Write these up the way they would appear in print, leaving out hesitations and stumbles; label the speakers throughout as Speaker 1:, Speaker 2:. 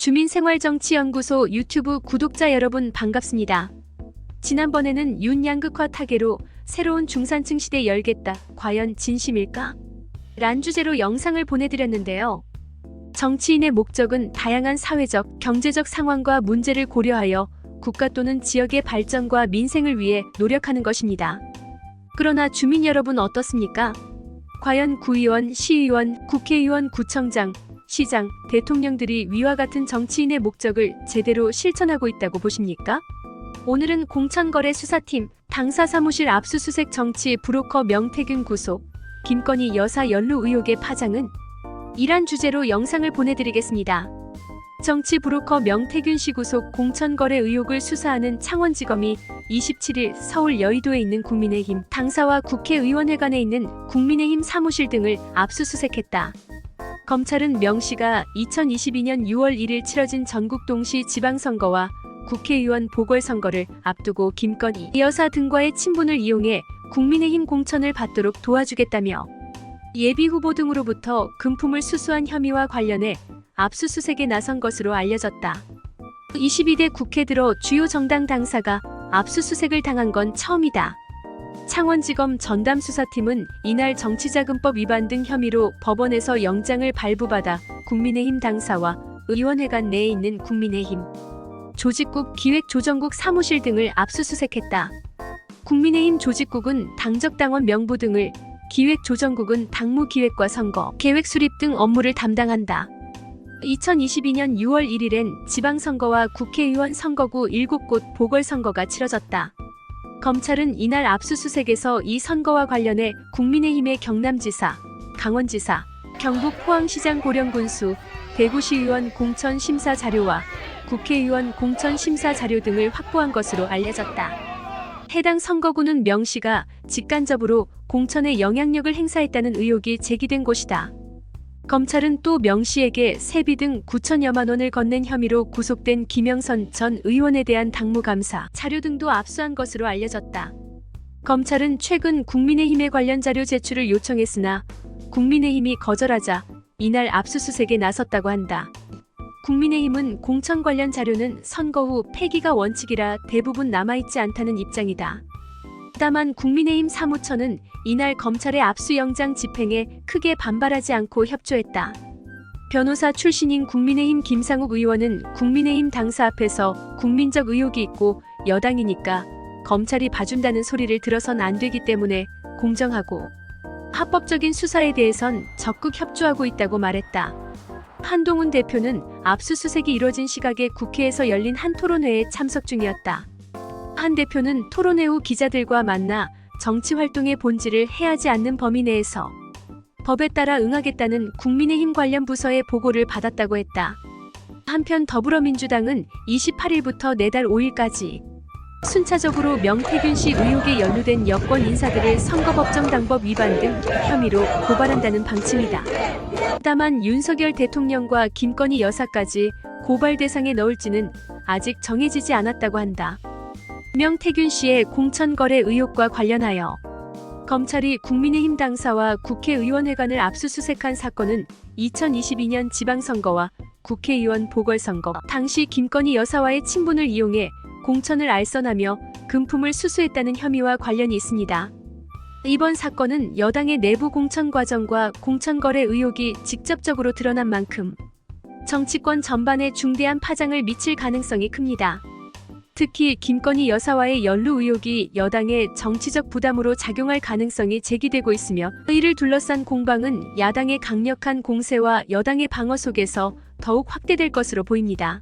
Speaker 1: 주민생활정치연구소 유튜브 구독자 여러분 반갑습니다. 지난번에는 윤양극화 타계로 새로운 중산층 시대 열겠다. 과연 진심일까? 란 주제로 영상을 보내드렸는데요. 정치인의 목적은 다양한 사회적, 경제적 상황과 문제를 고려하여 국가 또는 지역의 발전과 민생을 위해 노력하는 것입니다. 그러나 주민 여러분 어떻습니까? 과연 구의원, 시의원, 국회의원, 구청장, 시장, 대통령들이 위와 같은 정치인의 목적을 제대로 실천하고 있다고 보십니까? 오늘은 공천거래수사팀 당사사무실 압수수색 정치 브로커 명태균 구속, 김건희 여사 연루 의혹의 파장은? 이란 주제로 영상을 보내드리겠습니다. 정치 브로커 명태균 씨 구속 공천거래 의혹을 수사하는 창원지검이 27일 서울 여의도에 있는 국민의힘 당사와 국회의원회관에 있는 국민의힘 사무실 등을 압수수색했다. 검찰은 명 씨가 2022년 6월 1일 치러진 전국 동시 지방선거와 국회의원 보궐선거를 앞두고 김건희 여사 등과의 친분을 이용해 국민의힘 공천을 받도록 도와주겠다며 예비후보 등으로부터 금품을 수수한 혐의와 관련해 압수수색에 나선 것으로 알려졌다. 22대 국회 들어 주요 정당 당사가 압수수색을 당한 건 처음이다. 창원지검 전담수사팀은 이날 정치자금법 위반 등 혐의로 법원에서 영장을 발부받아 국민의힘 당사와 의원회관 내에 있는 국민의힘 조직국 기획조정국 사무실 등을 압수수색했다. 국민의힘 조직국은 당적당원 명부 등을, 기획조정국은 당무기획과 선거, 계획 수립 등 업무를 담당한다. 2022년 6월 1일엔 지방선거와 국회의원 선거구 7곳 보궐선거가 치러졌다. 검찰은 이날 압수수색에서 이 선거와 관련해 국민의힘의 경남지사, 강원지사, 경북 포항시장 고령군수, 대구시의원 공천 심사 자료와 국회의원 공천 심사 자료 등을 확보한 것으로 알려졌다. 해당 선거구는 명 씨가 직간접으로 공천에 영향력을 행사했다는 의혹이 제기된 곳이다. 검찰은 또 명 씨에게 세비 등 9천여만 원을 건넨 혐의로 구속된 김영선 전 의원에 대한 당무감사 자료 등도 압수한 것으로 알려졌다. 검찰은 최근 국민의힘에 관련 자료 제출을 요청했으나 국민의힘이 거절하자 이날 압수수색에 나섰다고 한다. 국민의힘은 공천 관련 자료는 선거 후 폐기가 원칙이라 대부분 남아있지 않다는 입장이다. 다만 국민의힘 사무처는 이날 검찰의 압수영장 집행에 크게 반발하지 않고 협조했다. 변호사 출신인 국민의힘 김상욱 의원은 국민의힘 당사 앞에서 국민적 의혹이 있고 여당이니까 검찰이 봐준다는 소리를 들어선 안 되기 때문에 공정하고 합법적인 수사에 대해선 적극 협조하고 있다고 말했다. 한동훈 대표는 압수수색이 이뤄진 시각에 국회에서 열린 한 토론회에 참석 중이었다. 한 대표는 토론회 후 기자들과 만나 정치활동의 본질을 해하지 않는 범위 내에서 법에 따라 응하겠다는 국민의힘 관련 부서의 보고를 받았다고 했다. 한편 더불어민주당은 28일부터 내달 5일까지 순차적으로 명태균 씨 의혹에 연루된 여권 인사들을 선거법정당법 위반 등 혐의로 고발한다는 방침이다. 다만 윤석열 대통령과 김건희 여사까지 고발 대상에 넣을지는 아직 정해지지 않았다고 한다. 명태균 씨의 공천거래 의혹과 관련하여 검찰이 국민의힘 당사와 국회의원회관을 압수수색한 사건은 2022년 지방선거와 국회의원 보궐선거 당시 김건희 여사와의 친분을 이용해 공천을 알선하며 금품을 수수했다는 혐의와 관련이 있습니다. 이번 사건은 여당의 내부 공천 과정과 공천거래 의혹이 직접적으로 드러난 만큼 정치권 전반에 중대한 파장을 미칠 가능성이 큽니다. 특히 김건희 여사와의 연루 의혹이 여당의 정치적 부담으로 작용할 가능성이 제기되고 있으며 이를 둘러싼 공방은 야당의 강력한 공세와 여당의 방어 속에서 더욱 확대될 것으로 보입니다.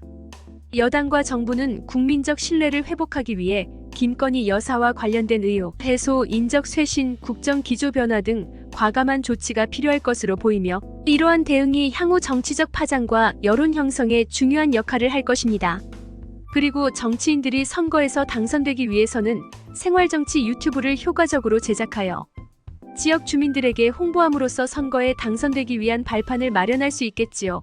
Speaker 1: 여당과 정부는 국민적 신뢰를 회복하기 위해 김건희 여사와 관련된 의혹 해소, 인적 쇄신, 국정 기조 변화 등 과감한 조치가 필요할 것으로 보이며 이러한 대응이 향후 정치적 파장과 여론 형성에 중요한 역할을 할 것입니다. 그리고 정치인들이 선거에서 당선되기 위해서는 생활정치 유튜브를 효과적으로 제작하여 지역 주민들에게 홍보함으로써 선거에 당선되기 위한 발판을 마련할 수 있겠지요.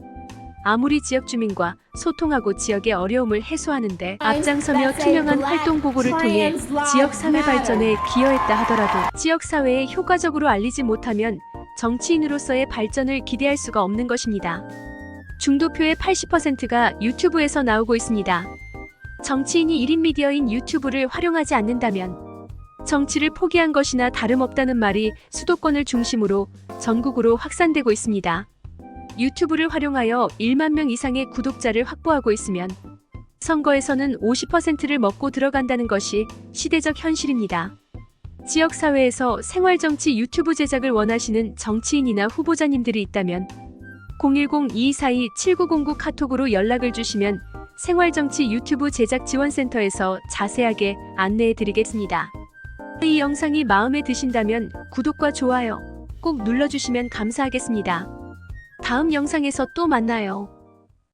Speaker 1: 아무리 지역 주민과 소통하고 지역의 어려움을 해소하는데 앞장서며 투명한 활동 보고를 통해 지역 사회 발전에 기여했다 하더라도 지역 사회에 효과적으로 알리지 못하면 정치인으로서의 발전을 기대할 수가 없는 것입니다. 중도표의 80%가 유튜브에서 나오고 있습니다. 정치인이 1인 미디어인 유튜브를 활용하지 않는다면 정치를 포기한 것이나 다름없다는 말이 수도권을 중심으로 전국으로 확산되고 있습니다. 유튜브를 활용하여 1만 명 이상의 구독자를 확보하고 있으면 선거에서는 50%를 먹고 들어간다는 것이 시대적 현실입니다. 지역사회에서 생활정치 유튜브 제작을 원하시는 정치인이나 후보자님들이 있다면 010-2242-7909 카톡으로 연락을 주시면 생활정치 유튜브 제작 지원센터에서 자세하게 안내해 드리겠습니다. 이 영상이 마음에 드신다면 구독과 좋아요 꼭 눌러주시면 감사하겠습니다. 다음 영상에서 또 만나요.